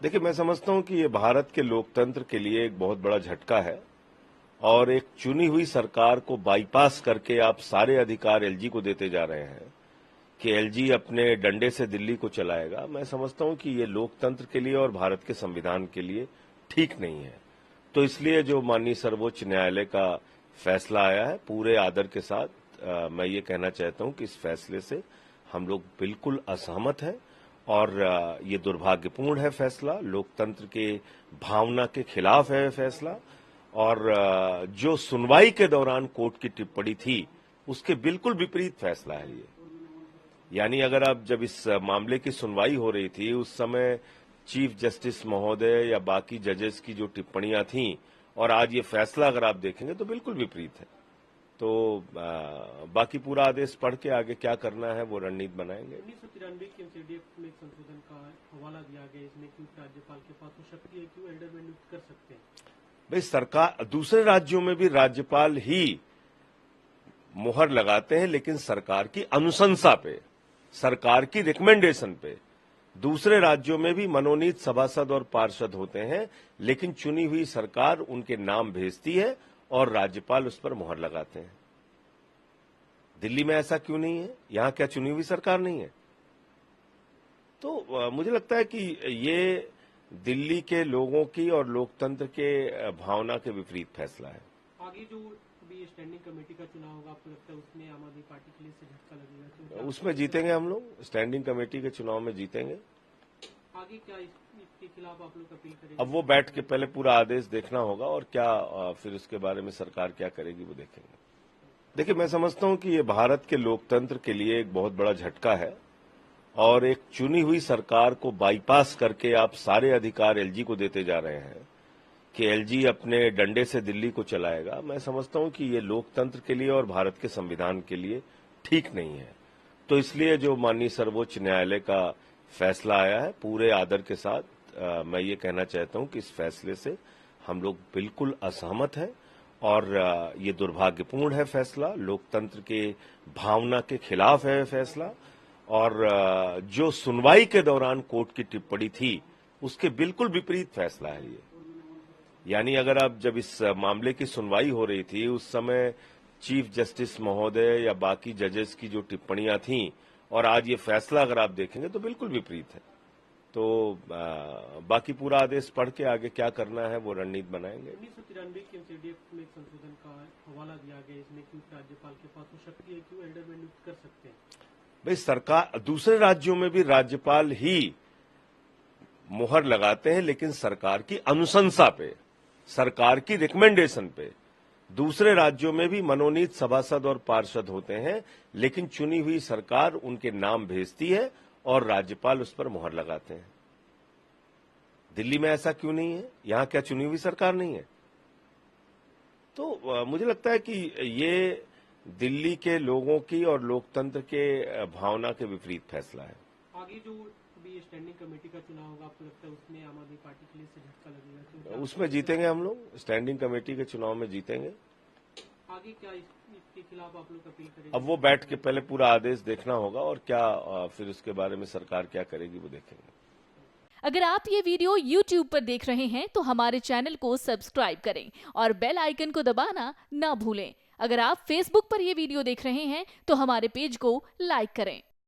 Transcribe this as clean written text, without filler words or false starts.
देखिए, मैं समझता हूं कि ये भारत के लोकतंत्र के लिए एक बहुत बड़ा झटका है और एक चुनी हुई सरकार को बाईपास करके आप सारे अधिकार एलजी को देते जा रहे हैं कि एलजी अपने डंडे से दिल्ली को चलाएगा। मैं समझता हूं कि ये लोकतंत्र के लिए और भारत के संविधान के लिए ठीक नहीं है। तो इसलिए जो माननीय सर्वोच्च न्यायालय का फैसला आया है, पूरे आदर के साथ मैं ये कहना चाहता हूं कि इस फैसले से हम लोग बिल्कुल असहमत हैं और ये दुर्भाग्यपूर्ण है फैसला, लोकतंत्र के भावना के खिलाफ है फैसला और जो सुनवाई के दौरान कोर्ट की टिप्पणी थी, उसके बिल्कुल विपरीत फैसला है ये। यानी अगर आप जब इस मामले की सुनवाई हो रही थी, उस समय चीफ जस्टिस महोदय या बाकी जजेस की जो टिप्पणियां थीं और आज ये फैसला अगर आप देखेंगे तो बिल्कुल विपरीत है। तो बाकी पूरा आदेश पढ़ के आगे क्या करना है वो रणनीति बनाएंगे। 1993 की एमसीडीएफ में एक संशोधन का हवाला दिया गया, इसमें क्योंकि राज्यपाल के पास वो शक्ति है कि वो एल्डरमैन नियुक्त कर सकते हैं। भाई, सरकार दूसरे राज्यों में भी राज्यपाल ही मुहर लगाते हैं, लेकिन सरकार की अनुशंसा पे, सरकार की रिकमेंडेशन पे। दूसरे राज्यों में भी मनोनीत सभासद और पार्षद होते हैं, लेकिन चुनी हुई सरकार उनके नाम भेजती है और राज्यपाल उस पर मुहर लगाते हैं। दिल्ली में ऐसा क्यों नहीं है? यहां क्या चुनी हुई सरकार नहीं है? तो मुझे लगता है कि ये दिल्ली के लोगों की और लोकतंत्र के भावना के विपरीत फैसला है। आगे जो भी स्टैंडिंग कमेटी का चुनाव होगा, आपको लगता है उसमें आम आदमी पार्टी के लिए से झटका लगेगा? तो उसमें जीतेंगे हम लोग, स्टैंडिंग कमेटी के चुनाव में जीतेंगे। आगे क्या इसके खिलाफ आप लोग अपील करेंगे? अब वो बैठ के पहले पूरा आदेश देखना होगा और क्या फिर उसके बारे में सरकार क्या करेगी वो देखेंगे। देखिए, मैं समझता हूं कि ये भारत के लोकतंत्र के लिए एक बहुत बड़ा झटका है और एक चुनी हुई सरकार को बाईपास करके आप सारे अधिकार एलजी को देते जा रहे हैं कि एलजी अपने डंडे से दिल्ली को चलाएगा। मैं समझता हूं कि ये लोकतंत्र के लिए और भारत के संविधान के लिए ठीक नहीं है। तो इसलिए जो माननीय सर्वोच्च न्यायालय का फैसला आया है, पूरे आदर के साथ मैं ये कहना चाहता हूं कि इस फैसले से हम लोग बिल्कुल असहमत हैं और ये दुर्भाग्यपूर्ण है फैसला, लोकतंत्र के भावना के खिलाफ है फैसला और जो सुनवाई के दौरान कोर्ट की टिप्पणी थी, उसके बिल्कुल विपरीत फैसला है ये। यानी अगर आप जब इस मामले की सुनवाई हो रही थी, उस समय चीफ जस्टिस महोदय या बाकी जजेस की जो टिप्पणियां थीं और आज ये फैसला अगर आप देखेंगे तो बिल्कुल विपरीत है। तो बाकी पूरा आदेश पढ़ के आगे क्या करना है वो रणनीति बनाएंगे। 1993 की एमसीडीएफ में एक संशोधन का हवाला दिया गया, इसमें क्योंकि राज्यपाल के पास वो शक्ति है कि वो एल्डरमैन नियुक्त कर सकते हैं। भाई, सरकार दूसरे राज्यों में भी राज्यपाल ही मुहर लगाते हैं, लेकिन सरकार की अनुशंसा पे, सरकार की रिकमेंडेशन पे। दूसरे राज्यों में भी मनोनीत सभासद और पार्षद होते हैं, लेकिन चुनी हुई सरकार उनके नाम भेजती है और राज्यपाल उस पर मुहर लगाते हैं। दिल्ली में ऐसा क्यों नहीं है? यहां क्या चुनी हुई सरकार नहीं है? तो मुझे लगता है कि ये दिल्ली के लोगों की और लोकतंत्र के भावना के विपरीत फैसला है। आगे जो भी स्टैंडिंग कमेटी का चुनाव होगा, आपको लगता है उसमें आम आदमी पार्टी के लिए से झटका लगेगा? तो उसमें जीतेंगे हम लोग, स्टैंडिंग कमेटी के चुनाव में जीतेंगे। आगे क्या इसके खिलाफ आप लोग अपील करेंगे? अब वो बैठ के पहले पूरा आदेश देखना होगा और क्या फिर उसके बारे में सरकार क्या करेगी वो देखेंगे। अगर आप ये वीडियो YouTube पर देख रहे हैं तो हमारे चैनल को सब्सक्राइब करें और बेल आइकन को दबाना ना भूलें। अगर आप Facebook पर ये वीडियो देख रहे हैं तो हमारे पेज को लाइक करें।